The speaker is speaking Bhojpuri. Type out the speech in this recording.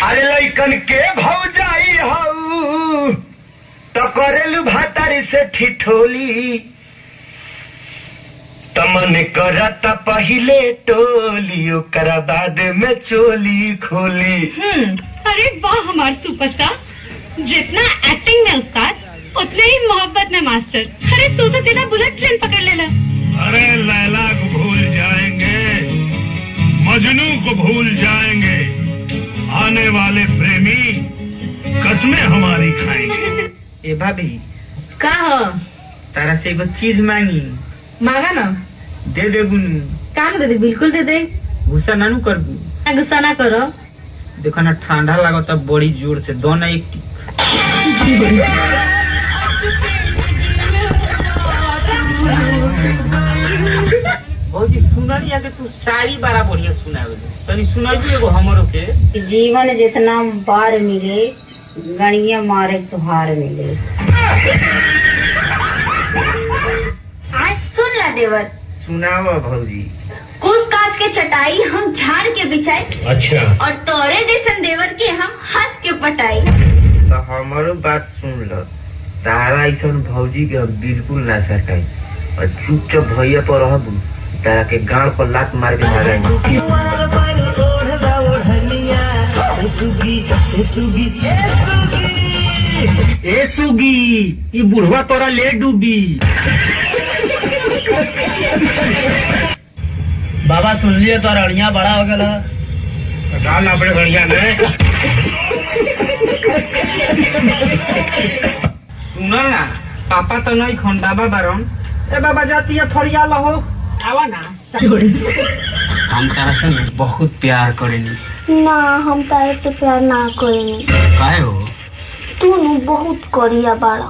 अरे लइकन के भौजाई हऊ तो करेलू भातारी से ठिठोली तमन करत पहिले टोली ओकरा बाद में चोली खोली। अरे वाह हमार सुपरस्टार, जितना एक्टिंग में उस्ताद उतने ही मोहब्बत में मास्टर। अरे तू तो सीधा बुलेट ट्रेन पकड़ लेला। अरे लैला को भूल जाएंगे, मजनू को भूल जाएंगे, आने वाले प्रेमी कसमें हमारी खाएंगे। ए भाभी का हो? तारा से एगो चीज मांगी, मांगा ना। दे दे बुनू। का दे दे? बिल्कुल दे दे। गुस्सा नानू कर दू। गुस्सा ना करो। देखो ना ठंडा लागता बड़ी जोर से, दो ना एक। भौजी सुनलिया के तू साड़ी बड़ा बढ़िया सुनावे, तनी सुनाई एगो हमरो के। जीवन जितना बार मिले गणिया मारे तुहार मिले। आज सुन ला देवर। सुनावा भौजी। कुछ कांच के चटाई हम झाड़ के बिछाई। अच्छा। और तोरे जैसन देवर के हम हंस के पटाई। तो हमारो बात सुन लो, तारा ऐसा भौजी के हम बिल्कुल ना सकाई और चुपचाप भैया पर रहबू, तारा के गांड पर लात मार के मारेंगे। ए सुगी, ये बुढ़वा तोरा ले डूबी। बाबा सुन लिया तो अड़िया बड़ा हो गया। डाल अपने बढ़िया में। सुनो ना, पापा तो नहीं खंडाबा बारन। ए बाबा जाती है फरिया लहो, आवा ना। हम तारा से बहुत प्यार करेनी। ना हम तारे से प्यार ना करेनी। काहे हो? तू बहुत करिया बाड़ा।